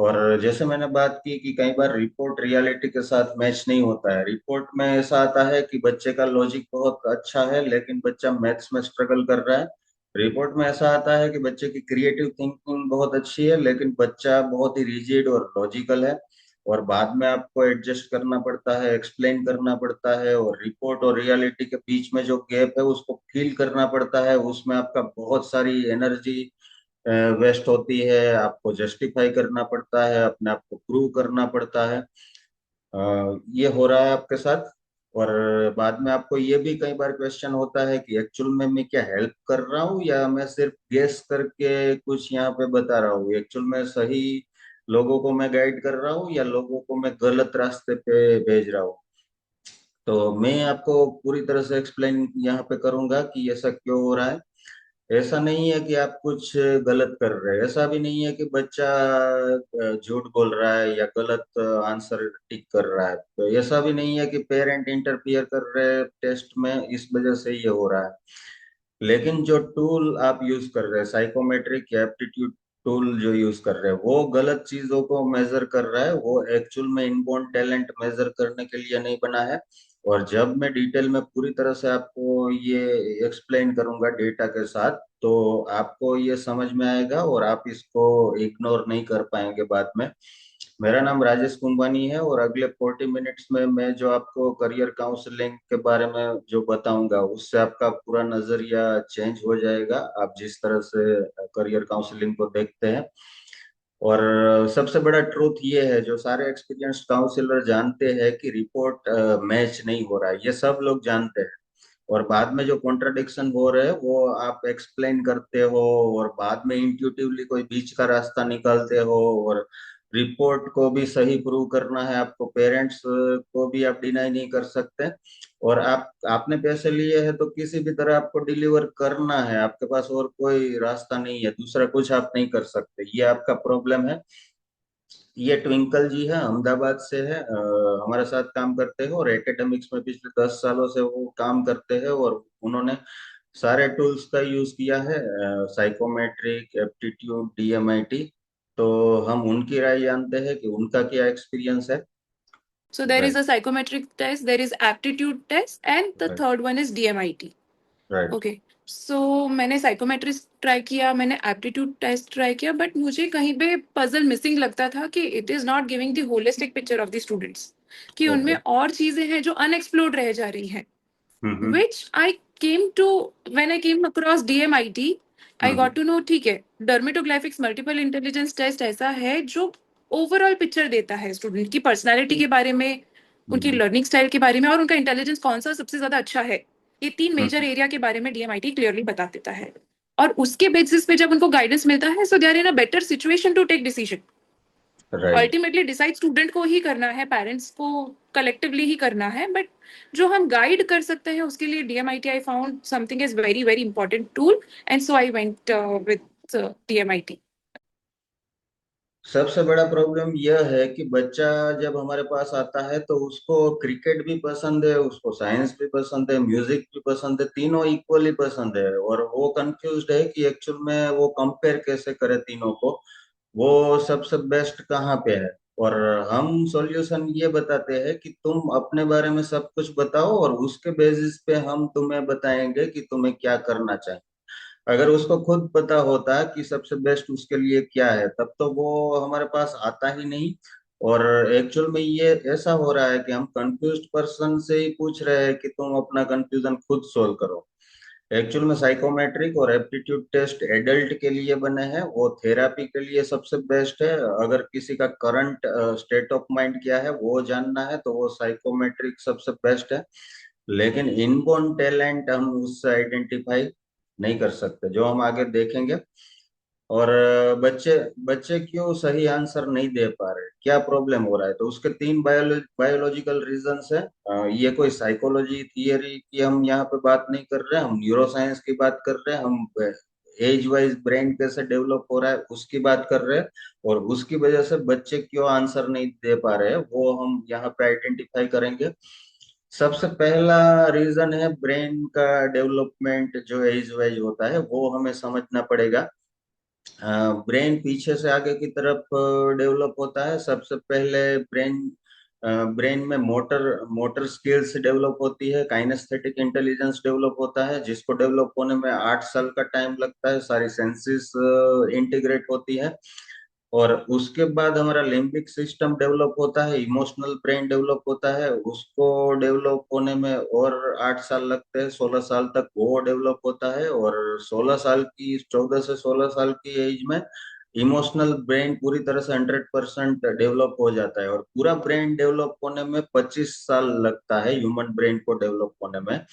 और जैसे मैंने बात की कि कई बार रिपोर्ट रियलिटी के साथ मैच नहीं होता है। रिपोर्ट में ऐसा आता है कि बच्चे का लॉजिक बहुत अच्छा है लेकिन बच्चा मैथ्स में स्ट्रगल कर रहा है। रिपोर्ट में ऐसा आता है कि बच्चे की क्रिएटिव थिंकिंग बहुत अच्छी है लेकिन बच्चा बहुत ही रिजिड और लॉजिकल है। और बाद में आपको एडजस्ट करना पड़ता है, एक्सप्लेन करना पड़ता है, और रिपोर्ट और रियलिटी के बीच में जो गैप है उसको फील करना पड़ता है। उसमें आपका बहुत सारी एनर्जी वेस्ट होती है, आपको जस्टिफाई करना पड़ता है, अपने आप को प्रूव करना पड़ता है। ये हो रहा है आपके साथ। और बाद में आपको ये भी कई बार क्वेश्चन होता है कि एक्चुअल में मैं क्या हेल्प कर रहा हूँ या मैं सिर्फ गेस करके कुछ यहाँ पे बता रहा हूँ। एक्चुअल में सही लोगों को मैं गाइड कर रहा हूँ या लोगों को मैं गलत रास्ते पे भेज रहा हूँ। तो मैं आपको पूरी तरह से एक्सप्लेन यहाँ पे करूंगा कि ऐसा क्यों हो रहा है। ऐसा नहीं है कि आप कुछ गलत कर रहे हैं, ऐसा भी नहीं है कि बच्चा झूठ बोल रहा है या गलत आंसर टिक कर रहा है, तो ऐसा भी नहीं है कि पेरेंट इंटरफियर कर रहे हैं टेस्ट में इस वजह से ये हो रहा है। लेकिन जो टूल आप यूज कर रहे हैं, साइकोमेट्रिक या एप्टीट्यूड टूल जो यूज कर रहे हैं, वो गलत चीजों को मेजर कर रहा है। वो एक्चुअल में इनबॉर्न टैलेंट मेजर करने के लिए नहीं बना है। और जब मैं डिटेल में पूरी तरह से आपको ये एक्सप्लेन करूंगा डेटा के साथ, तो आपको ये समझ में आएगा और आप इसको इग्नोर नहीं कर पाएंगे बाद में। मेरा नाम राजेश कुंबानी है और अगले 40 मिनट्स में मैं जो आपको करियर काउंसलिंग के बारे में जो बताऊंगा उससे आपका पूरा नजरिया चेंज हो जाएगा, आप जिस तरह से करियर काउंसलिंग को देखते हैं। और सबसे बड़ा ट्रूथ ये है जो सारे एक्सपीरियंस्ड काउंसलर जानते हैं कि रिपोर्ट मैच नहीं हो रहा है, ये सब लोग जानते हैं। और बाद में जो कॉन्ट्रडिक्शन हो रहे हैं वो आप एक्सप्लेन करते हो और बाद में इंट्यूटिवली कोई बीच का रास्ता निकालते हो। और रिपोर्ट को भी सही प्रूव करना है आपको, पेरेंट्स को भी आप डिनाई नहीं कर सकते। और आपने पैसे लिए हैं तो किसी भी तरह आपको डिलीवर करना है, आपके पास और कोई रास्ता नहीं है, दूसरा कुछ आप नहीं कर सकते, ये आपका प्रॉब्लम है। ये ट्विंकल जी है, अहमदाबाद से है, हमारे साथ काम करते हैं और एकेडमिक्स में पिछले 10 सालों से वो काम करते हैं। और उन्होंने सारे टूल्स का यूज किया है, साइकोमेट्रिक, एप्टीट्यूड, डीएमआईटी। तो हम उनकी राय जानते हैं कि उनका क्या एक्सपीरियंस है। So there is right. a psychometric test, there is aptitude test, and the right. third one is DMIT. Right. Okay, so मैंने साइकोमेट्रिक ट्राई किया, मैंने एप्टीट्यूड टेस्ट ट्राई किया, बट मुझे कहीं पे पजल मिसिंग लगता था कि it is not giving the holistic picture of the students, कि उनमें ओके। और चीजें हैं जो अनएक्सप्लोर्ड रह जा रही हैं, हम्म। which I came to when I came across DMIT. I hmm. got to know, ठीक है, डर्मेटोग्राफिक्स मल्टीपल इंटेलिजेंस टेस्ट ऐसा है जो ओवरऑल पिक्चर देता है स्टूडेंट की पर्सनालिटी के बारे में, उनकी हम्म। लर्निंग स्टाइल के बारे में, और उनका इंटेलिजेंस कौन सा सबसे ज्यादा अच्छा है। ये तीन मेजर हम्म। एरिया के बारे में DMIT क्लियरली बता देता है। और उसके बेसिस पे जब उनको गाइडेंस मिलता है, so they are in a better situation to take decision. Right. Ultimately decide student को ही करना है, पेरेंट्स को कलेक्टिवली ही करना है, बट जो हम गाइड कर सकते हैं उसके लिए DMIT I found something is very very important tool, and so I went with DMIT. सबसे बड़ा प्रॉब्लम यह है कि बच्चा जब हमारे पास आता है तो उसको क्रिकेट भी पसंद है, उसको साइंस भी पसंद है, म्यूजिक भी पसंद है, तीनों इक्वली पसंद है। और वो कंफ्यूज्ड है कि एक्चुअल में वो कंपेयर कैसे करे तीनों को, वो सबसे बेस्ट कहाँ पे है। और हम सॉल्यूशन ये बताते हैं कि तुम अपने बारे में सब कुछ बताओ और उसके बेसिस पे हम तुम्हें बताएंगे कि तुम्हें क्या करना चाहिए। अगर उसको खुद पता होता कि सबसे बेस्ट उसके लिए क्या है तब तो वो हमारे पास आता ही नहीं। और एक्चुअल में ये ऐसा हो रहा है कि हम कंफ्यूज्ड पर्सन से ही पूछ रहे हैं कि तुम अपना कंफ्यूजन खुद सोल्व करो। एक्चुअल में साइकोमेट्रिक और एप्टीट्यूड टेस्ट एडल्ट के लिए बने हैं, वो थेरापी के लिए सबसे बेस्ट है। अगर किसी का करंट स्टेट ऑफ माइंड क्या है वो जानना है तो वो साइकोमेट्रिक सबसे बेस्ट है। लेकिन इनबॉर्न टैलेंट हम उससे आइडेंटिफाई नहीं कर सकते, जो हम आगे देखेंगे। और बच्चे बच्चे क्यों सही आंसर नहीं दे पा रहे, क्या प्रॉब्लम हो रहा है, तो उसके तीन बायोलॉजिकल रीजंस है। ये कोई साइकोलॉजी थियरी की हम यहाँ पे बात नहीं कर रहे हैं, हम न्यूरो साइंस की बात कर रहे हैं, हम एज वाइज ब्रेन कैसे डेवलप हो रहा है उसकी बात कर रहे हैं। और उसकी वजह से बच्चे क्यों आंसर नहीं दे पा रहे हैं वो हम यहाँ पे आइडेंटिफाई करेंगे। सबसे पहला रीजन है ब्रेन का डेवलपमेंट जो एज वाइज होता है वो हमें समझना पड़ेगा। ब्रेन पीछे से आगे की तरफ डेवलप होता है। सबसे पहले ब्रेन में मोटर मोटर स्किल्स डेवलप होती है, काइनेस्थेटिक इंटेलिजेंस डेवलप होता है, जिसको डेवलप होने में 8 साल का टाइम लगता है। सारी सेंसेस इंटीग्रेट होती है। और उसके बाद हमारा लिम्बिक सिस्टम डेवलप होता है, इमोशनल ब्रेन डेवलप होता है, उसको डेवलप होने में और 8 साल लगते हैं। 16 साल तक वो डेवलप होता है। और 14 से 16 साल की एज में इमोशनल ब्रेन पूरी तरह से 100% डेवलप हो जाता है। और पूरा ब्रेन डेवलप होने में 25 साल लगता है, ह्यूमन ब्रेन को डेवलप होने में।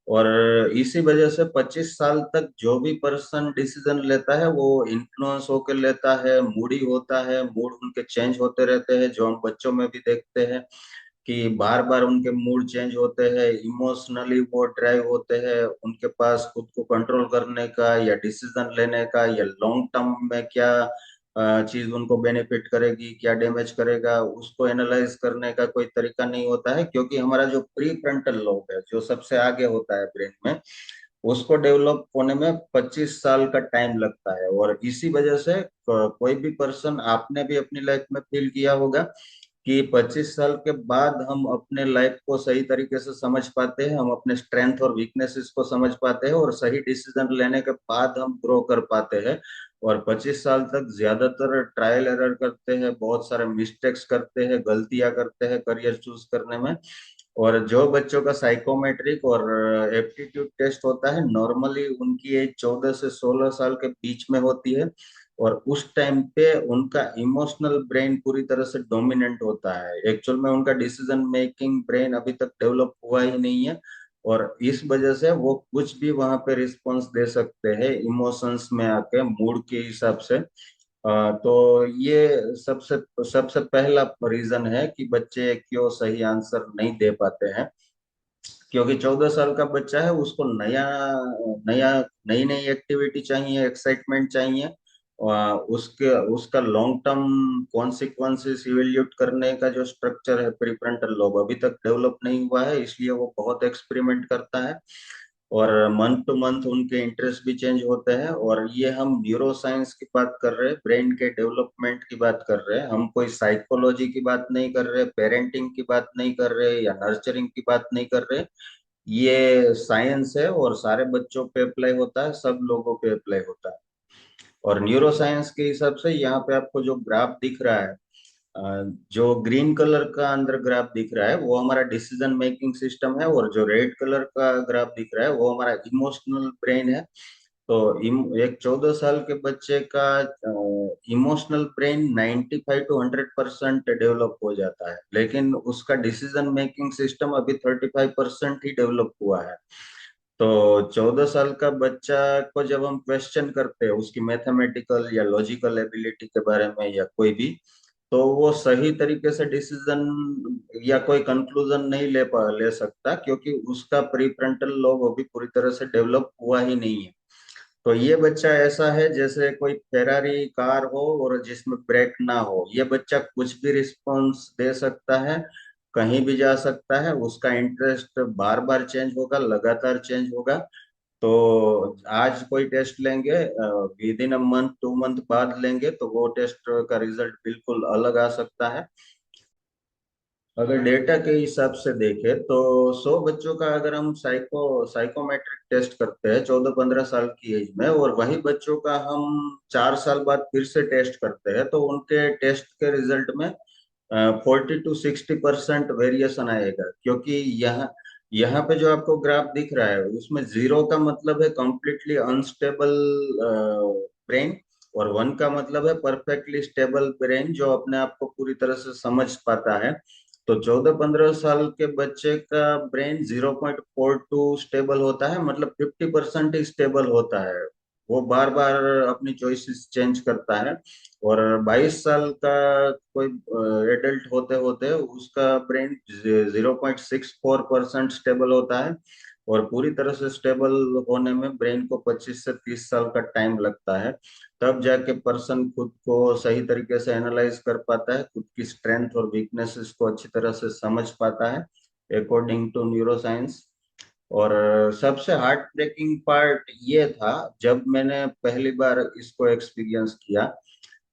और इसी वजह से 25 साल तक जो भी पर्सन डिसीजन लेता है वो इन्फ्लुएंस होकर लेता है, मूडी होता है, मूड उनके चेंज होते रहते हैं, जो हम बच्चों में भी देखते हैं कि बार बार उनके मूड चेंज होते हैं, इमोशनली वो ड्राइव होते हैं, उनके पास खुद को कंट्रोल करने का या डिसीजन लेने का या लॉन्ग टर्म में क्या चीज उनको बेनिफिट करेगी, क्या डैमेज करेगा, उसको एनालाइज करने का कोई तरीका नहीं होता है। क्योंकि हमारा जो प्री फ्रंटल लोब है, जो सबसे आगे होता है ब्रेन में, उसको डेवलप होने में 25 साल का टाइम लगता है। और इसी वजह से कोई भी पर्सन, आपने भी अपनी लाइफ में फील किया होगा कि 25 साल के बाद हम अपने लाइफ को सही तरीके से समझ पाते हैं, हम अपने स्ट्रेंथ और वीकनेसेस को समझ पाते हैं, और सही डिसीजन लेने के बाद हम ग्रो कर पाते हैं। और 25 साल तक ज्यादातर ट्रायल एरर करते हैं, बहुत सारे मिस्टेक्स करते हैं, गलतियां करते हैं करियर चूज करने में। और जो बच्चों का साइकोमेट्रिक और एप्टीट्यूड टेस्ट होता है, नॉर्मली उनकी एज 14 से 16 साल के बीच में होती है। और उस टाइम पे उनका इमोशनल ब्रेन पूरी तरह से डोमिनेंट होता है। एक्चुअल में उनका डिसीजन मेकिंग ब्रेन अभी तक डेवलप हुआ ही नहीं है। और इस वजह से वो कुछ भी वहां पे रिस्पॉन्स दे सकते हैं इमोशंस में आके, मूड के हिसाब से। तो ये सबसे सबसे पहला रीजन है कि बच्चे क्यों सही आंसर नहीं दे पाते हैं। क्योंकि 14 साल का बच्चा है, उसको नया नया नई नई एक्टिविटी चाहिए, एक्साइटमेंट चाहिए। उसके उसका लॉन्ग टर्म कॉन्सिक्वेंसेस इवेल्यूट करने का जो स्ट्रक्चर है प्रीफ्रंटल लोब, अभी तक डेवलप नहीं हुआ है, इसलिए वो बहुत एक्सपेरिमेंट करता है। और मंथ टू मंथ उनके इंटरेस्ट भी चेंज होते हैं। और ये हम न्यूरो साइंस की बात कर रहे हैं, ब्रेन के डेवलपमेंट की बात कर रहे हैं, हम कोई साइकोलॉजी की बात नहीं कर रहे, पेरेंटिंग की बात नहीं कर रहे, या नर्चरिंग की बात नहीं कर रहे। ये साइंस है और सारे बच्चों पे अप्लाई होता है, सब लोगों पे अप्लाई होता है। और न्यूरो साइंस के हिसाब से यहाँ पे आपको जो ग्राफ दिख रहा है, जो ग्रीन कलर का अंदर ग्राफ दिख रहा है, वो हमारा डिसीजन मेकिंग सिस्टम है। और जो रेड कलर का ग्राफ दिख रहा है, वो हमारा इमोशनल ब्रेन है। तो एक 14 साल के बच्चे का इमोशनल ब्रेन 95 to 100% डेवलप हो जाता है, लेकिन उसका डिसीजन मेकिंग सिस्टम अभी 35% ही डेवलप हुआ है। तो 14 साल का बच्चा को जब हम क्वेश्चन करते हैं उसकी मैथमेटिकल या लॉजिकल एबिलिटी के बारे में या कोई भी, तो वो सही तरीके से डिसीजन या कोई कंक्लूजन नहीं ले सकता, क्योंकि उसका प्री फ्रंटल लोब अभी पूरी तरह से डेवलप हुआ ही नहीं है। तो ये बच्चा ऐसा है जैसे कोई फेरारी कार हो और जिसमें ब्रेक ना हो। ये बच्चा कुछ भी रिस्पॉन्स दे सकता है, कहीं भी जा सकता है, उसका इंटरेस्ट बार बार चेंज होगा, लगातार चेंज होगा। तो आज कोई टेस्ट लेंगे, with in a month 2 month बाद लेंगे, तो वो टेस्ट का रिजल्ट बिल्कुल अलग आ सकता है। अगर डेटा के हिसाब से देखें तो 100 बच्चों का अगर हम साइकोमेट्रिक टेस्ट करते हैं 14-15 साल की एज में, और वही बच्चों का हम 4 साल बाद फिर से टेस्ट करते हैं, तो उनके टेस्ट के रिजल्ट में 40 to 60% वेरिएशन आएगा। क्योंकि यहाँ यहाँ पे जो आपको ग्राफ दिख रहा है, उसमें 0 का मतलब है कम्प्लीटली अनस्टेबल ब्रेन, और 1 का मतलब है परफेक्टली स्टेबल ब्रेन जो अपने आप को पूरी तरह से समझ पाता है। तो 14-15 साल के बच्चे का ब्रेन 0.42 स्टेबल होता है, मतलब 50% ही स्टेबल होता है। वो बार बार अपनी चॉइसेस चेंज करता है। और 22 साल का कोई एडल्ट होते होते उसका ब्रेन 0.64% स्टेबल होता है। और पूरी तरह से स्टेबल होने में ब्रेन को 25 से 30 साल का टाइम लगता है। तब जाके पर्सन खुद को सही तरीके से एनालाइज कर पाता है, खुद की स्ट्रेंथ और वीकनेसेस को अच्छी तरह से समझ पाता है, अकॉर्डिंग टू न्यूरो साइंस। और सबसे हार्ट ब्रेकिंग पार्ट ये था जब मैंने पहली बार इसको एक्सपीरियंस किया।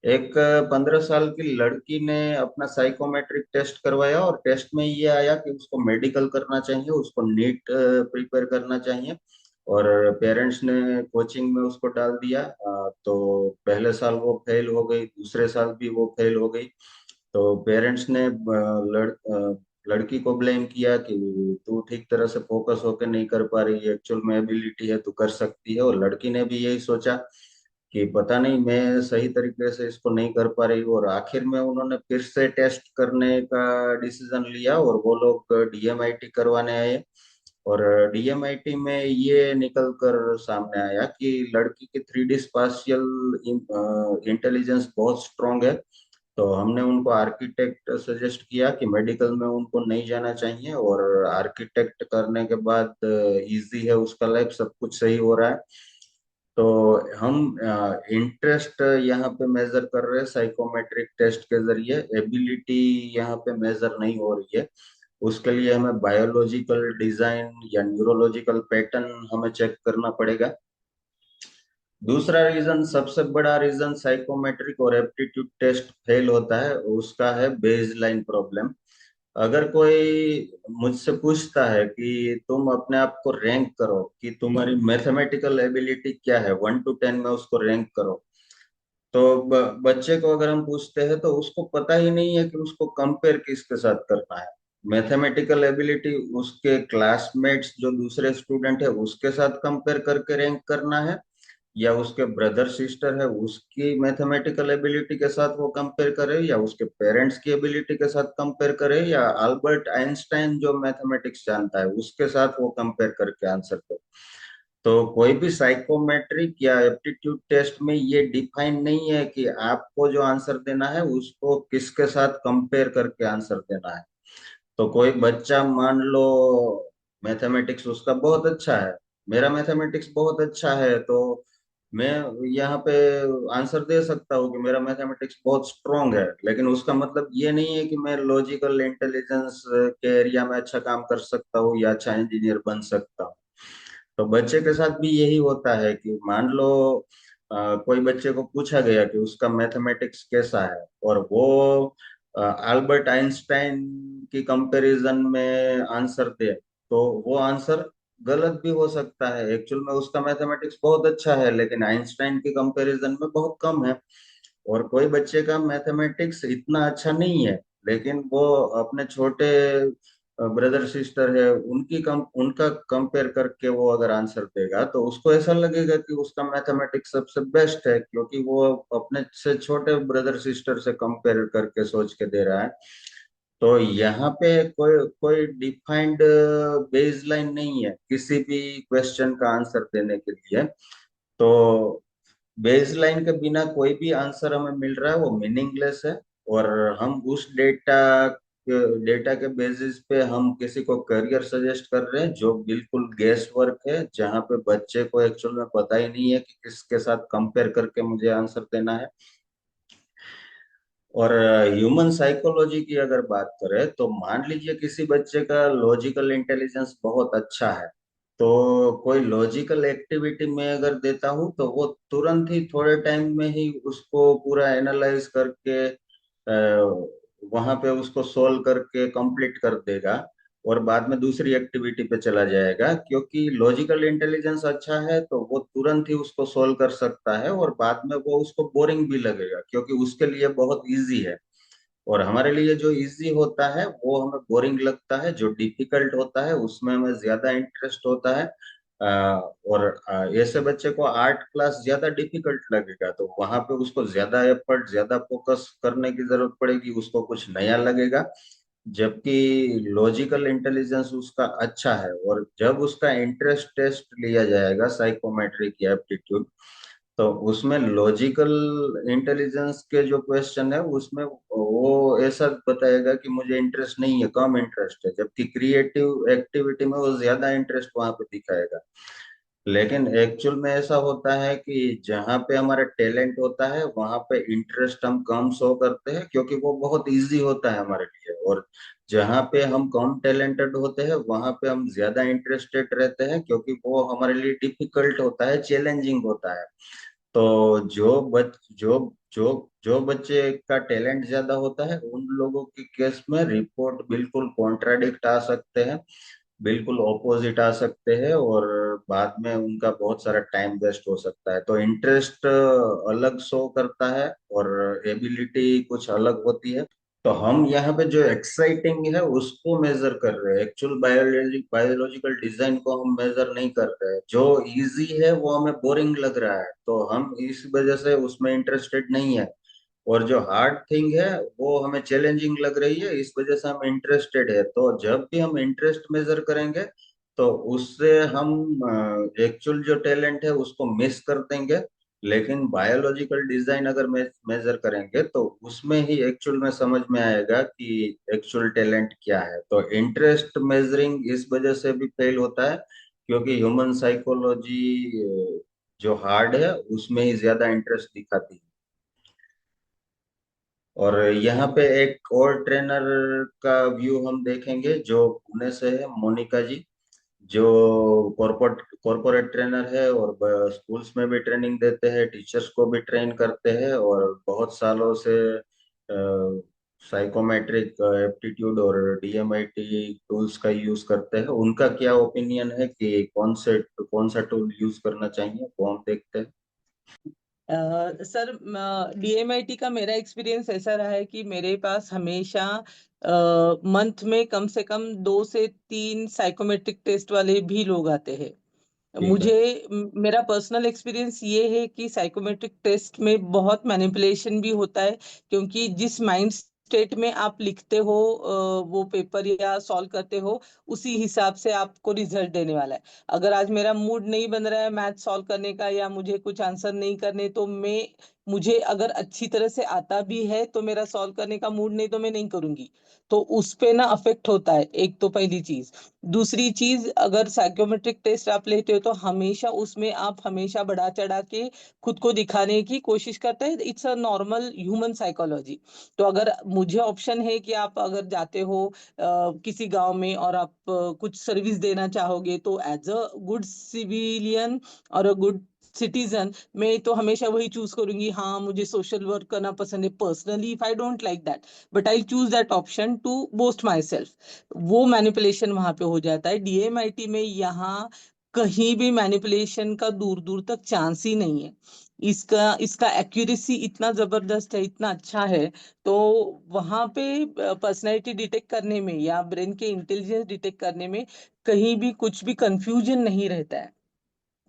एक 15 साल की लड़की ने अपना साइकोमेट्रिक टेस्ट करवाया और टेस्ट में ये आया कि उसको मेडिकल करना चाहिए, उसको नीट प्रिपेयर करना चाहिए। और पेरेंट्स ने कोचिंग में उसको डाल दिया। तो पहले साल वो फेल हो गई, दूसरे साल भी वो फेल हो गई। तो पेरेंट्स ने लड़की को ब्लेम किया कि तू ठीक तरह से फोकस होकर नहीं कर पा रही है, एक्चुअल में एबिलिटी है, तू कर सकती है। और लड़की ने भी यही सोचा कि पता नहीं मैं सही तरीके से इसको नहीं कर पा रही हूँ। और आखिर में उन्होंने फिर से टेस्ट करने का डिसीजन लिया और वो लोग डीएमआईटी करवाने आए। और डीएमआईटी में ये निकल कर सामने आया कि लड़की की 3D स्पाशियल इंटेलिजेंस बहुत स्ट्रांग है। तो हमने उनको आर्किटेक्ट सजेस्ट किया कि मेडिकल में उनको नहीं जाना चाहिए, और आर्किटेक्ट करने के बाद इजी है उसका लाइफ, सब कुछ सही हो रहा है। तो हम इंटरेस्ट यहाँ पे मेजर कर रहे हैं साइकोमेट्रिक टेस्ट के जरिए, एबिलिटी यहाँ पे मेजर नहीं हो रही है। उसके लिए हमें बायोलॉजिकल डिजाइन या न्यूरोलॉजिकल पैटर्न हमें चेक करना पड़ेगा। दूसरा रीजन, सबसे बड़ा रीजन साइकोमेट्रिक और एप्टीट्यूड टेस्ट फेल होता है, उसका है बेसलाइन प्रॉब्लम। अगर कोई मुझसे पूछता है कि तुम अपने आप को रैंक करो कि तुम्हारी मैथमेटिकल एबिलिटी क्या है, 1 to 10 में उसको रैंक करो, तो बच्चे को अगर हम पूछते हैं तो उसको पता ही नहीं है कि उसको कंपेयर किसके साथ करना है। मैथमेटिकल एबिलिटी उसके क्लासमेट्स जो दूसरे स्टूडेंट है उसके साथ कंपेयर करके रैंक करना है, या उसके ब्रदर सिस्टर है उसकी मैथमेटिकल एबिलिटी के साथ वो कंपेयर करे, या उसके पेरेंट्स की एबिलिटी के साथ कंपेयर करे, या अल्बर्ट आइंस्टाइन जो मैथमेटिक्स जानता है उसके साथ वो कंपेयर करके आंसर करे। तो कोई भी साइकोमेट्रिक या एप्टीट्यूड टेस्ट में ये डिफाइन नहीं है कि आपको जो आंसर देना है उसको किसके साथ कंपेयर करके आंसर देना है। तो कोई बच्चा मान लो मैथमेटिक्स उसका बहुत अच्छा है, मेरा मैथमेटिक्स बहुत अच्छा है, तो मैं यहाँ पे आंसर दे सकता हूँ कि मेरा मैथमेटिक्स बहुत स्ट्रांग है, लेकिन उसका मतलब ये नहीं है कि मैं लॉजिकल इंटेलिजेंस के एरिया में अच्छा काम कर सकता हूँ या अच्छा इंजीनियर बन सकता हूँ। तो बच्चे के साथ भी यही होता है कि मान लो कोई बच्चे को पूछा गया कि उसका मैथमेटिक्स कैसा है, और वो अल्बर्ट आइंस्टाइन की कंपैरिजन में आंसर दे, तो वो आंसर गलत भी हो सकता है। एक्चुअल में उसका मैथमेटिक्स बहुत अच्छा है लेकिन आइंस्टाइन की कंपैरिजन में बहुत कम है। और कोई बच्चे का मैथमेटिक्स इतना अच्छा नहीं है लेकिन वो अपने छोटे ब्रदर सिस्टर है उनका कंपेयर करके वो अगर आंसर देगा तो उसको ऐसा लगेगा कि उसका मैथमेटिक्स सबसे बेस्ट है, क्योंकि वो अपने से छोटे ब्रदर सिस्टर से कंपेयर करके सोच के दे रहा है। तो यहाँ पे कोई कोई डिफाइंड बेसलाइन नहीं है किसी भी क्वेश्चन का आंसर देने के लिए। तो बेसलाइन के बिना कोई भी आंसर हमें मिल रहा है वो मीनिंगलेस है। और हम उस डेटा के बेसिस पे हम किसी को करियर सजेस्ट कर रहे हैं जो बिल्कुल गेस वर्क है, जहाँ पे बच्चे को एक्चुअल में पता ही नहीं है कि किसके साथ कंपेयर करके मुझे आंसर देना है। और ह्यूमन साइकोलॉजी की अगर बात करें तो मान लीजिए किसी बच्चे का लॉजिकल इंटेलिजेंस बहुत अच्छा है, तो कोई लॉजिकल एक्टिविटी में अगर देता हूँ तो वो तुरंत ही थोड़े टाइम में ही उसको पूरा एनालाइज करके वहां पे उसको सोल्व करके कंप्लीट कर देगा, और बाद में दूसरी एक्टिविटी पे चला जाएगा। क्योंकि लॉजिकल इंटेलिजेंस अच्छा है तो वो तुरंत ही उसको सोल्व कर सकता है, और बाद में वो उसको बोरिंग भी लगेगा क्योंकि उसके लिए बहुत इजी है। और हमारे लिए जो इजी होता है वो हमें बोरिंग लगता है, जो डिफिकल्ट होता है उसमें हमें ज्यादा इंटरेस्ट होता है। और ऐसे बच्चे को आर्ट क्लास ज्यादा डिफिकल्ट लगेगा तो वहां पे उसको ज्यादा एफर्ट ज्यादा फोकस करने की जरूरत पड़ेगी, उसको कुछ नया लगेगा। जबकि लॉजिकल इंटेलिजेंस उसका अच्छा है, और जब उसका इंटरेस्ट टेस्ट लिया जाएगा साइकोमेट्रिक या एप्टीट्यूड, तो उसमें लॉजिकल इंटेलिजेंस के जो क्वेश्चन है उसमें वो ऐसा बताएगा कि मुझे इंटरेस्ट नहीं है, कम इंटरेस्ट है, जबकि क्रिएटिव एक्टिविटी में वो ज्यादा इंटरेस्ट वहां पे दिखाएगा। लेकिन एक्चुअल में ऐसा होता है कि जहाँ पे हमारा टैलेंट होता है वहां पे इंटरेस्ट हम कम शो करते हैं, क्योंकि वो बहुत इजी होता है हमारे लिए। और जहाँ पे हम कम टैलेंटेड होते हैं वहां पे हम ज्यादा इंटरेस्टेड रहते हैं, क्योंकि वो हमारे लिए डिफिकल्ट होता है, चैलेंजिंग होता है। तो जो बच्चे का टैलेंट ज्यादा होता है उन लोगों के केस में रिपोर्ट बिल्कुल कॉन्ट्राडिक्ट आ सकते हैं, बिल्कुल ऑपोजिट आ सकते हैं, और बाद में उनका बहुत सारा टाइम वेस्ट हो सकता है। तो इंटरेस्ट अलग शो करता है और एबिलिटी कुछ अलग होती है। तो हम यहाँ पे जो एक्साइटिंग है उसको मेजर कर रहे हैं, एक्चुअल बायोलॉजिकल डिजाइन को हम मेजर नहीं कर रहे हैं। जो इजी है वो हमें बोरिंग लग रहा है, तो हम इस वजह से उसमें इंटरेस्टेड नहीं है। और जो हार्ड थिंग है वो हमें चैलेंजिंग लग रही है, इस वजह से हम इंटरेस्टेड है। तो जब भी हम इंटरेस्ट मेजर करेंगे तो उससे हम एक्चुअल जो टैलेंट है उसको मिस कर देंगे। लेकिन बायोलॉजिकल डिजाइन अगर मेजर करेंगे तो उसमें ही एक्चुअल में समझ में आएगा कि एक्चुअल टैलेंट क्या है। तो इंटरेस्ट मेजरिंग इस वजह से भी फेल होता है, क्योंकि ह्यूमन साइकोलॉजी जो हार्ड है उसमें ही ज्यादा इंटरेस्ट दिखाती है। और यहाँ पे एक और ट्रेनर का व्यू हम देखेंगे जो पुणे से है, मोनिका जी, जो कॉरपोरेट ट्रेनर है और स्कूल्स में भी ट्रेनिंग देते हैं, टीचर्स को भी ट्रेन करते हैं, और बहुत सालों से साइकोमेट्रिक एप्टीट्यूड और डीएमआईटी टूल्स का यूज करते हैं। उनका क्या ओपिनियन है कि कौन सा टूल यूज करना चाहिए, वो हम देखते हैं। सर, डीएमआईटी का मेरा एक्सपीरियंस ऐसा रहा है कि मेरे पास हमेशा मंथ में कम से कम 2 से 3 साइकोमेट्रिक टेस्ट वाले भी लोग आते हैं। ठीक है। मेरा पर्सनल एक्सपीरियंस ये है कि साइकोमेट्रिक टेस्ट में बहुत मैनिपुलेशन भी होता है, क्योंकि जिस माइंड स्टेट में आप लिखते हो वो पेपर या सॉल्व करते हो, उसी हिसाब से आपको रिजल्ट देने वाला है। अगर आज मेरा मूड नहीं बन रहा है मैथ सॉल्व करने का, या मुझे कुछ आंसर नहीं करने, तो मुझे अगर अच्छी तरह से आता भी है तो मेरा सॉल्व करने का मूड नहीं, तो मैं नहीं करूंगी। तो उस पे ना अफेक्ट होता है, एक तो पहली चीज। दूसरी चीज, अगर साइकोमेट्रिक टेस्ट आप लेते हो तो हमेशा उसमें आप हमेशा बढ़ा चढ़ा के खुद को दिखाने की कोशिश करते हैं। It's a normal human psychology. तो अगर मुझे ऑप्शन है कि आप अगर जाते हो किसी गांव में और आप कुछ सर्विस देना चाहोगे, तो एज अ गुड सिविलियन और अ गुड सिटीजन, मैं तो हमेशा वही चूज करूंगी। हाँ, मुझे सोशल वर्क करना पसंद है personally, if I don't like that, but I choose that option to boast my self. वो मैनिपुलेशन वहां पे हो जाता है। डीएमआईटी में यहाँ कहीं भी मैनिपुलेशन का दूर दूर तक चांस ही नहीं है। इसका इसका एक्यूरेसी इतना जबरदस्त है, इतना अच्छा है। तो वहां पे पर्सनैलिटी डिटेक्ट करने में या ब्रेन के इंटेलिजेंस डिटेक्ट करने में कहीं भी कुछ भी कंफ्यूजन नहीं रहता है।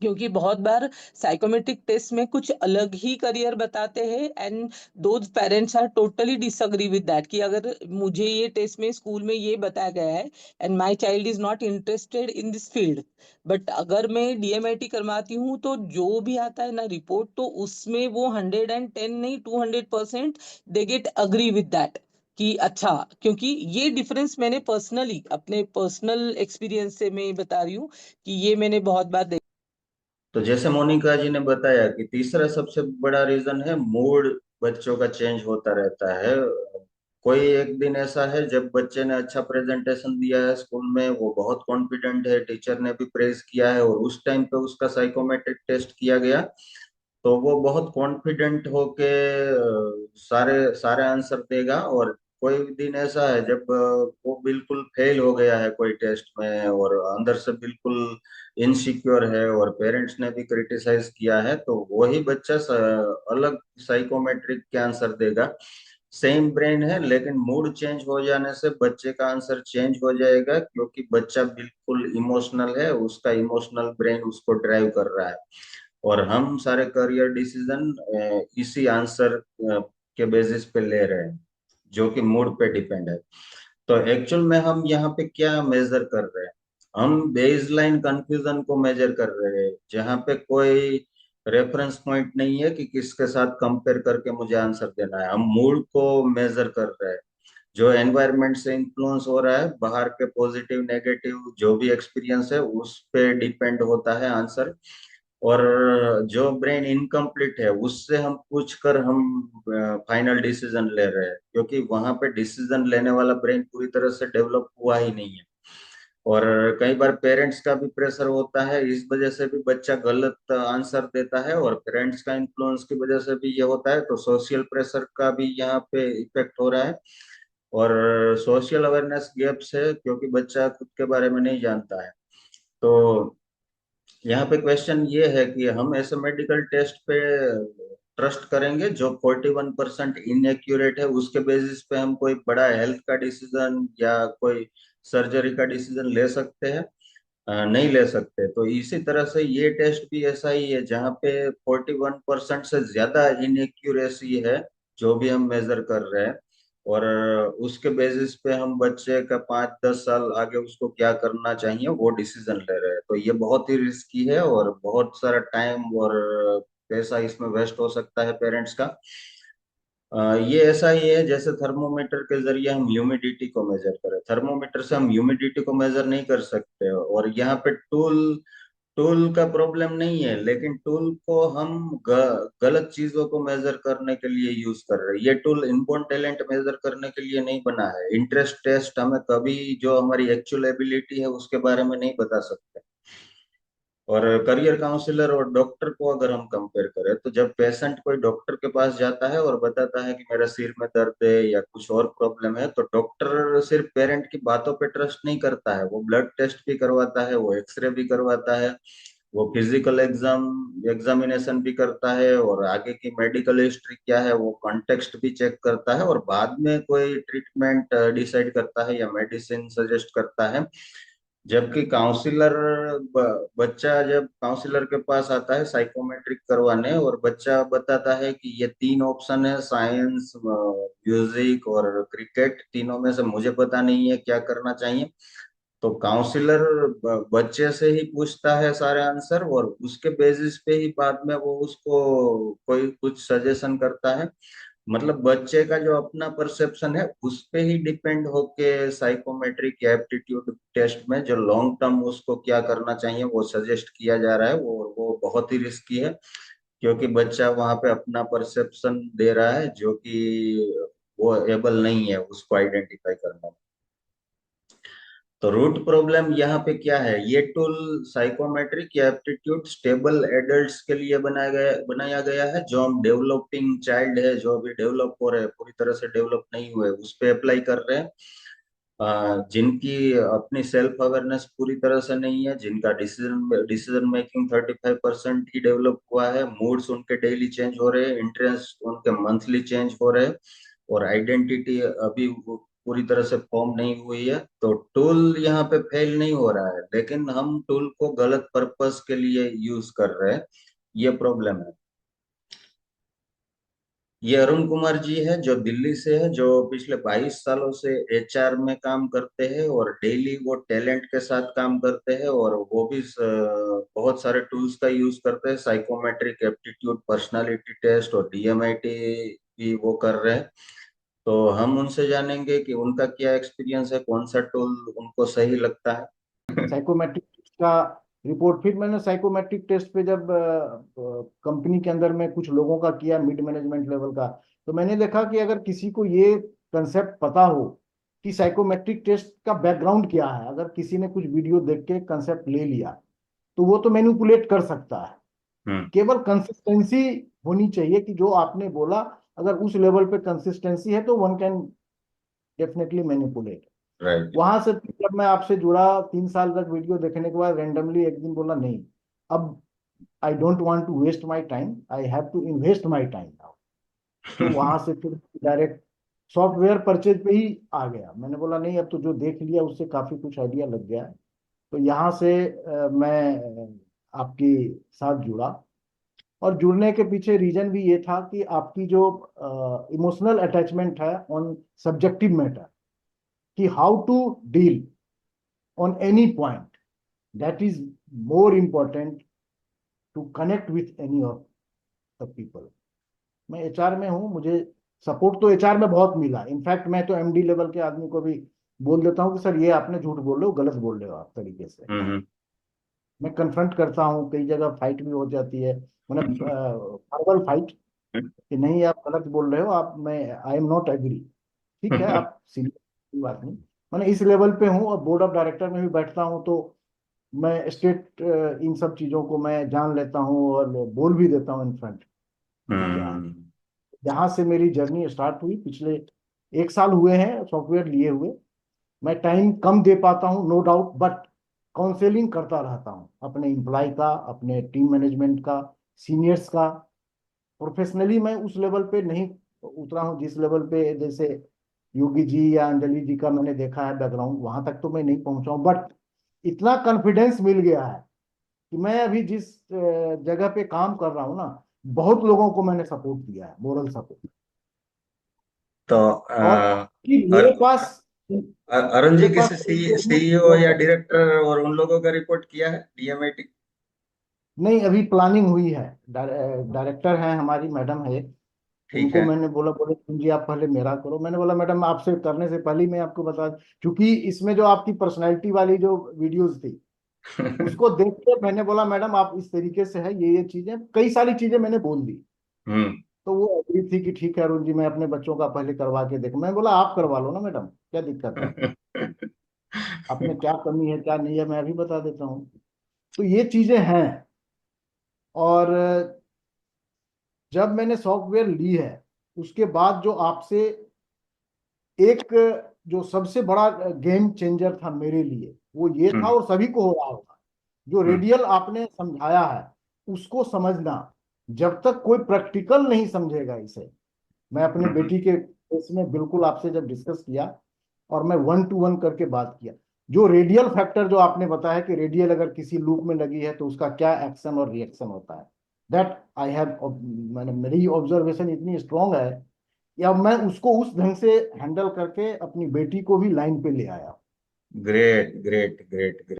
क्योंकि बहुत बार साइकोमेट्रिक टेस्ट में कुछ अलग ही करियर बताते हैं, and those parents are totally disagree with that, कि अगर मुझे ये टेस्ट में स्कूल में ये बताया गया है and my child is not interested in this field, but अगर मैं डीएमआईटी करवाती हूँ तो जो भी आता है ना रिपोर्ट, तो उसमें वो 110 नहीं 200% they get agree with that, कि अच्छा। क्योंकि ये डिफरेंस मैंने पर्सनली अपने पर्सनल एक्सपीरियंस से मैं बता रही हूँ कि ये मैंने बहुत बार देखा। तो जैसे मोनिका जी ने बताया कि तीसरा सबसे बड़ा रीजन है मूड, बच्चों का चेंज होता रहता है। कोई एक दिन ऐसा है जब बच्चे ने अच्छा प्रेजेंटेशन दिया है स्कूल में, वो बहुत कॉन्फिडेंट है, टीचर ने भी प्रेज किया है, और उस टाइम पे उसका साइकोमेट्रिक टेस्ट किया गया तो वो बहुत कॉन्फिडेंट होके सारे सारे आंसर देगा। और कोई दिन ऐसा है जब वो बिल्कुल फेल हो गया है कोई टेस्ट में और अंदर से बिल्कुल इनसिक्योर है और पेरेंट्स ने भी क्रिटिसाइज किया है, तो वही बच्चा अलग साइकोमेट्रिक के आंसर देगा। सेम ब्रेन है लेकिन मूड चेंज हो जाने से बच्चे का आंसर चेंज हो जाएगा, क्योंकि बच्चा बिल्कुल इमोशनल है, उसका इमोशनल ब्रेन उसको ड्राइव कर रहा है। और हम सारे करियर डिसीजन इसी आंसर के बेसिस पे ले रहे हैं, जो कि मूड पे डिपेंड है। तो एक्चुअल में हम यहाँ पे क्या मेजर कर रहे हैं, हम बेसलाइन कंफ्यूजन को मेजर कर रहे हैं, जहाँ पे कोई रेफरेंस पॉइंट नहीं है कि किसके साथ कंपेयर करके मुझे आंसर देना है। हम मूड को मेजर कर रहे हैं। जो एनवायरनमेंट से इन्फ्लुएंस हो रहा है, बाहर के पॉजिटिव नेगेटिव जो भी एक्सपीरियंस है उस पे डिपेंड होता है आंसर। और जो ब्रेन इनकम्प्लीट है उससे हम पूछ कर हम फाइनल डिसीजन ले रहे हैं, क्योंकि वहां पे डिसीजन लेने वाला ब्रेन पूरी तरह से डेवलप हुआ ही नहीं है। और कई बार पेरेंट्स का भी प्रेशर होता है, इस वजह से भी बच्चा गलत आंसर देता है, और पेरेंट्स का इन्फ्लुएंस की वजह से भी ये होता है। तो सोशल प्रेशर का भी यहाँ पे इफेक्ट हो रहा है। और सोशल अवेयरनेस गैप्स है, क्योंकि बच्चा खुद के बारे में नहीं जानता है। तो यहाँ पे क्वेश्चन ये है कि हम ऐसे मेडिकल टेस्ट पे ट्रस्ट करेंगे जो 41% इनएक्यूरेट है, उसके बेसिस पे हम कोई बड़ा हेल्थ का डिसीजन या कोई सर्जरी का डिसीजन ले सकते हैं? नहीं ले सकते। तो इसी तरह से ये टेस्ट भी ऐसा ही है जहाँ पे 41% से ज्यादा इनएक्यूरेसी है जो भी हम मेजर कर रहे हैं। और उसके बेसिस पे हम बच्चे का 5-10 साल आगे उसको क्या करना चाहिए वो डिसीजन ले रहे हैं। तो ये बहुत ही रिस्की है, और बहुत सारा टाइम और पैसा इसमें वेस्ट हो सकता है पेरेंट्स का। ये ऐसा ही है जैसे थर्मोमीटर के जरिए हम ह्यूमिडिटी को मेजर करें। थर्मोमीटर से हम ह्यूमिडिटी को मेजर नहीं कर सकते। और यहाँ पे टूल टूल का प्रॉब्लम नहीं है, लेकिन टूल को हम गलत चीजों को मेजर करने के लिए यूज कर रहे हैं। ये टूल इनबॉर्न टैलेंट मेजर करने के लिए नहीं बना है। इंटरेस्ट टेस्ट हमें कभी जो हमारी एक्चुअल एबिलिटी है उसके बारे में नहीं बता सकते। और करियर काउंसलर और डॉक्टर को अगर हम कंपेयर करें, तो जब पेशेंट कोई डॉक्टर के पास जाता है और बताता है कि मेरा सिर में दर्द है या कुछ और प्रॉब्लम है, तो डॉक्टर सिर्फ पेरेंट की बातों पे ट्रस्ट नहीं करता है, वो ब्लड टेस्ट भी करवाता है, वो एक्सरे भी करवाता है, वो फिजिकल एग्जामिनेशन भी करता है, और आगे की मेडिकल हिस्ट्री क्या है वो कॉन्टेक्स्ट भी चेक करता है, और बाद में कोई ट्रीटमेंट डिसाइड करता है या मेडिसिन सजेस्ट करता है। जबकि काउंसलर बच्चा जब काउंसलर के पास आता है साइकोमेट्रिक करवाने, और बच्चा बताता है कि ये 3 ऑप्शन है, साइंस, म्यूजिक और क्रिकेट, तीनों में से मुझे पता नहीं है क्या करना चाहिए। तो काउंसलर बच्चे से ही पूछता है सारे आंसर, और उसके बेसिस पे ही बाद में वो उसको कोई कुछ सजेशन करता है। मतलब बच्चे का जो अपना परसेप्शन है उस पे ही डिपेंड होके साइकोमेट्रिक या एप्टीट्यूड टेस्ट में जो लॉन्ग टर्म उसको क्या करना चाहिए वो सजेस्ट किया जा रहा है, वो बहुत ही रिस्की है। क्योंकि बच्चा वहां पे अपना परसेप्शन दे रहा है जो कि वो एबल नहीं है उसको आइडेंटिफाई करने में। तो रूट प्रॉब्लम यहाँ पे क्या है? ये टूल साइकोमेट्रिक या एप्टीट्यूड स्टेबल एडल्ट्स के लिए बनाया गया है। जो हम डेवलपिंग चाइल्ड है, जो अभी डेवलप हो रहे हैं, पूरी तरह से डेवलप नहीं हुए, उस पे अप्लाई कर रहे हैं। जिनकी अपनी सेल्फ अवेयरनेस पूरी तरह से नहीं है, जिनका डिसीजन डिसीजन मेकिंग 35% ही डेवलप हुआ है, मूड्स उनके डेली चेंज हो रहे हैं, इंटरेस्ट उनके मंथली चेंज हो रहे हैं, और आइडेंटिटी अभी वो पूरी तरह से फॉर्म नहीं हुई है। तो टूल यहाँ पे फेल नहीं हो रहा है, लेकिन हम टूल को गलत पर्पस के लिए यूज कर रहे हैं, ये प्रॉब्लम है। ये अरुण कुमार जी है जो दिल्ली से है, जो पिछले 22 सालों से एचआर में काम करते हैं, और डेली वो टैलेंट के साथ काम करते हैं, और वो भी बहुत सारे टूल्स का यूज करते हैं, साइकोमेट्रिक, एप्टीट्यूड, पर्सनालिटी टेस्ट और डीएमआईटी भी वो कर रहे हैं। तो हम उनसे जानेंगे कि उनका क्या एक्सपीरियंस है, कौन सा टूल उनको सही लगता है। साइकोमेट्रिक टेस्ट का रिपोर्ट, फिर मैंने साइकोमेट्रिक टेस्ट पे जब कंपनी के अंदर में कुछ लोगों का किया मिड मैनेजमेंट लेवल का, तो मैंने देखा कि अगर किसी को ये कंसेप्ट पता हो कि साइकोमेट्रिक टेस्ट का बैकग्राउंड क्या है, अगर किसी ने कुछ वीडियो देख के कंसेप्ट ले लिया तो वो तो मैनिपुलेट कर सकता है। केवल कंसिस्टेंसी होनी चाहिए कि जो आपने बोला, अगर उस लेवल पे कंसिस्टेंसी है तो one can definitely manipulate. Right. वहां से फिर जब मैं आपसे जुड़ा 3 साल तक वीडियो देखने के बाद रेंडमली एक दिन बोला नहीं, अब I don't want to waste my time, I have to invest my time now. तो वहां से फिर डायरेक्ट सॉफ्टवेयर परचेज पे ही आ गया। मैंने बोला नहीं, अब तो जो देख लिया उससे काफी कुछ आइडिया लग गया है। तो यहाँ से मैं आपके साथ जुड़ा, और जुड़ने के पीछे रीजन भी ये था कि आपकी जो इमोशनल अटैचमेंट है ऑन सब्जेक्टिव मैटर, कि how to deal on any point, that is more important to connect with any of the people. मैं एचआर में हूँ, मुझे सपोर्ट तो एचआर में बहुत मिला। इनफैक्ट मैं तो एमडी लेवल के आदमी को भी बोल देता हूँ कि सर ये आपने झूठ बोल रहे हो, गलत बोल रहे हो आप तरीके से। हम्म मैं कन्फ्रंट करता हूँ, कई जगह फाइट भी हो जाती है, मतलब वर्बल फाइट, कि नहीं आप गलत बोल रहे हो, आप, मैं आई एम नॉट एग्री। ठीक है, आप सीरियस बात नहीं। मैंने इस लेवल पे हूँ और बोर्ड ऑफ डायरेक्टर में भी बैठता हूँ, तो मैं स्टेट इन सब चीजों को मैं जान लेता हूँ और बोल भी देता हूँ इन फ्रंट कि क्या है। हम्म जहाँ से मेरी जर्नी स्टार्ट हुई, पिछले 1 साल हुए हैं सॉफ्टवेयर लिए हुए। मैं टाइम कम दे पाता हूँ, नो डाउट, बट काउंसलिंग करता रहता हूँ अपने एम्प्लॉय का, अपने टीम मैनेजमेंट का, सीनियर्स का। प्रोफेशनली मैं उस लेवल पे नहीं उतरा हूँ जिस लेवल पे जैसे योगी जी या अंजलि जी का मैंने देखा है बैकग्राउंड, वहां तक तो मैं नहीं पहुंचा हूँ, बट इतना कॉन्फिडेंस मिल गया है कि मैं अभी जिस जगह पे काम कर रहा हूँ ना, बहुत लोगों को मैंने सपोर्ट दिया है, मोरल सपोर्ट। तो और कि मेरे पास अरुण जी मेरे पास किसी improvement सीईओ बहुत या है। डायरेक्टर और उन लोगों का रिपोर्ट किया है डीएमआईटी? नहीं, अभी प्लानिंग हुई है। डायरेक्टर हैं, हमारी मैडम है, ठीक उनको है। मैंने बोला, बोले तुम जी आप पहले मेरा करो। मैंने बोला मैडम आपसे करने से पहले ही मैं आपको बता, क्योंकि इसमें जो आपकी पर्सनैलिटी वाली जो वीडियोस थी उसको देख के मैंने बोला मैडम आप इस तरीके से है, ये चीजें, कई सारी चीजें मैंने बोल दी। हम्म तो वो एग्री थी कि ठीक है अरुण जी, मैं अपने बच्चों का पहले करवा के देखूं। मैं बोला आप करवा लो ना मैडम, क्या दिक्कत है, आप में क्या कमी है क्या नहीं है मैं अभी बता देता हूँ। तो ये चीजें हैं। और जब मैंने सॉफ्टवेयर ली है, उसके बाद जो आपसे एक जो सबसे बड़ा गेम चेंजर था मेरे लिए, वो ये था, हम्म और सभी को हो रहा होगा, जो हम्म रेडियल आपने समझाया है उसको समझना। जब तक कोई प्रैक्टिकल नहीं समझेगा इसे, मैं अपने हम्म बेटी के केस में बिल्कुल आपसे जब डिस्कस किया और मैं 1 to 1 करके बात किया, जो रेडियल फैक्टर जो आपने बताया कि रेडियल अगर किसी लूप में लगी है तो उसका क्या एक्शन और रिएक्शन होता है, दैट आई हैव, मैंने, मेरी ऑब्जर्वेशन इतनी स्ट्रांग है कि अब मैं उसको उस ढंग से हैंडल करके अपनी बेटी को भी लाइन पे ले आया। Great great great great.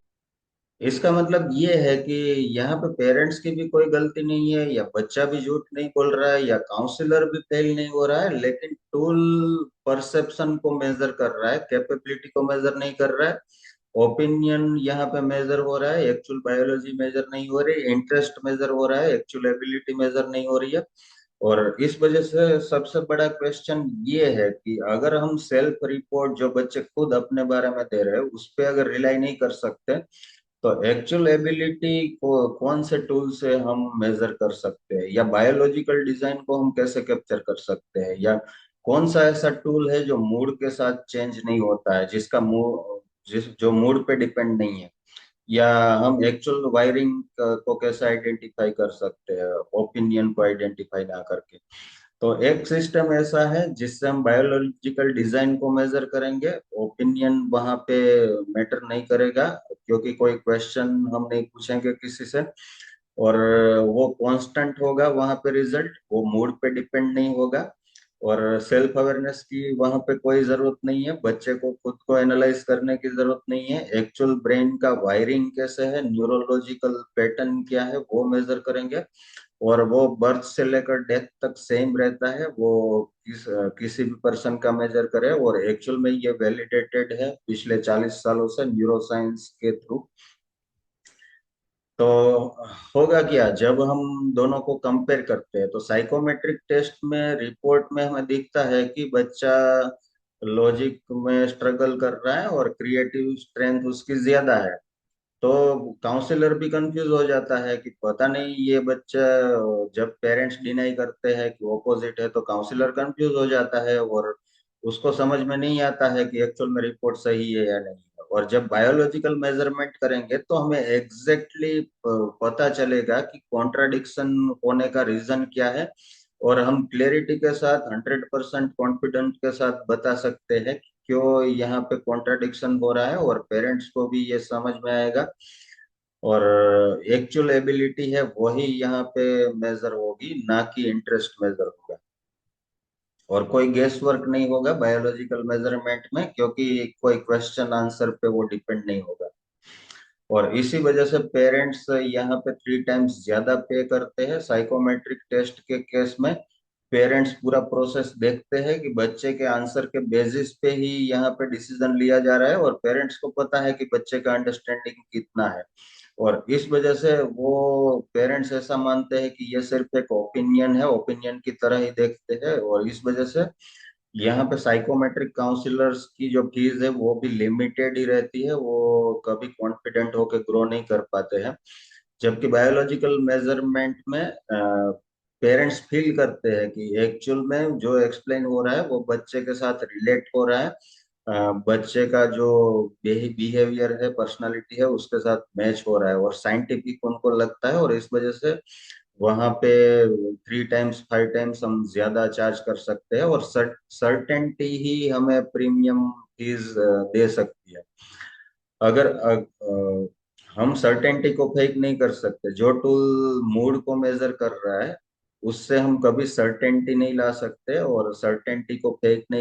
इसका मतलब ये है कि यहाँ पे पेरेंट्स की भी कोई गलती नहीं है, या बच्चा भी झूठ नहीं बोल रहा है, या काउंसलर भी फेल नहीं हो रहा है, लेकिन टूल परसेप्शन को मेजर कर रहा है, कैपेबिलिटी को मेजर नहीं कर रहा है। ओपिनियन यहाँ पे मेजर हो रहा है, एक्चुअल बायोलॉजी मेजर नहीं हो रही, इंटरेस्ट मेजर हो रहा है, एक्चुअल एबिलिटी मेजर नहीं हो रही है। और इस वजह से सबसे बड़ा क्वेश्चन ये है कि अगर हम सेल्फ रिपोर्ट जो बच्चे खुद अपने बारे में दे रहे हैं उस पर अगर रिलाई नहीं कर सकते, तो एक्चुअल एबिलिटी को कौन से टूल से हम मेजर कर सकते हैं, या बायोलॉजिकल डिजाइन को हम कैसे कैप्चर कर सकते हैं, या कौन सा ऐसा टूल है जो मूड के साथ चेंज नहीं होता है, जिसका मूड जो मूड पे डिपेंड नहीं है, या हम एक्चुअल वायरिंग को कैसे आइडेंटिफाई कर सकते हैं ओपिनियन को आइडेंटिफाई ना करके। तो एक सिस्टम ऐसा है जिससे हम बायोलॉजिकल डिजाइन को मेजर करेंगे, ओपिनियन वहां पे मैटर नहीं करेगा क्योंकि कोई क्वेश्चन हम नहीं पूछेंगे किसी से, और वो कांस्टेंट होगा वहां पे, रिजल्ट वो मूड पे डिपेंड नहीं होगा। और सेल्फ अवेयरनेस की वहां पे कोई जरूरत नहीं है, बच्चे को खुद को एनालाइज करने की जरूरत नहीं है, एक्चुअल ब्रेन का वायरिंग कैसे है, न्यूरोलॉजिकल पैटर्न क्या है वो मेजर करेंगे। और वो बर्थ से लेकर डेथ तक सेम रहता है, वो किसी भी पर्सन का मेजर करे, और एक्चुअल में ये वैलिडेटेड है पिछले 40 सालों से न्यूरो साइंस के थ्रू। तो होगा क्या जब हम दोनों को कंपेयर करते हैं, तो साइकोमेट्रिक टेस्ट में रिपोर्ट में हमें दिखता है कि बच्चा लॉजिक में स्ट्रगल कर रहा है और क्रिएटिव स्ट्रेंथ उसकी ज्यादा है। तो काउंसलर भी कंफ्यूज हो जाता है कि पता नहीं ये बच्चा, जब पेरेंट्स डिनाई करते हैं कि ऑपोजिट है तो काउंसलर कंफ्यूज हो जाता है, और उसको समझ में नहीं आता है कि एक्चुअल में रिपोर्ट सही है या नहीं है। और जब बायोलॉजिकल मेजरमेंट करेंगे तो हमें एग्जैक्टली पता चलेगा कि कॉन्ट्राडिक्शन होने का रीजन क्या है, और हम क्लैरिटी के साथ 100% कॉन्फिडेंट के साथ बता सकते हैं कि क्यों यहाँ पे कॉन्ट्राडिक्शन हो रहा है, और पेरेंट्स को भी ये समझ में आएगा। और एक्चुअल एबिलिटी है वही यहाँ पे मेजर होगी, ना कि इंटरेस्ट मेजर होगा। और कोई गेस वर्क नहीं होगा बायोलॉजिकल मेजरमेंट में, क्योंकि कोई क्वेश्चन आंसर पे वो डिपेंड नहीं होगा। और इसी वजह से पेरेंट्स यहाँ पे 3 टाइम्स ज्यादा पे करते हैं साइकोमेट्रिक टेस्ट के केस में, पेरेंट्स पूरा प्रोसेस देखते हैं कि बच्चे के आंसर के बेसिस पे ही यहाँ पे डिसीजन लिया जा रहा है, और पेरेंट्स को पता है कि बच्चे का अंडरस्टैंडिंग कितना है। और इस वजह से वो पेरेंट्स ऐसा मानते हैं कि ये सिर्फ एक ओपिनियन है, ओपिनियन की तरह ही देखते हैं, और इस वजह से यहाँ पे साइकोमेट्रिक काउंसलर्स की जो फीस है वो भी लिमिटेड ही रहती है, वो कभी कॉन्फिडेंट होकर ग्रो नहीं कर पाते हैं। जबकि बायोलॉजिकल मेजरमेंट में पेरेंट्स फील करते हैं कि एक्चुअल में जो एक्सप्लेन हो रहा है वो बच्चे के साथ रिलेट हो रहा है, बच्चे का जो बिहेवियर है, पर्सनालिटी है, उसके साथ मैच हो रहा है, और साइंटिफिक उनको लगता है, और इस वजह से वहां पे 3 टाइम्स 5 टाइम्स हम ज्यादा चार्ज कर सकते हैं, और सर्टेनिटी ही हमें प्रीमियम फीस दे सकती है। अगर हम सर्टेनिटी को फेक नहीं कर सकते, जो टूल मूड को मेजर कर रहा है उससे हम कभी सर्टेनिटी नहीं ला सकते, और सर्टेनिटी को फेक नहीं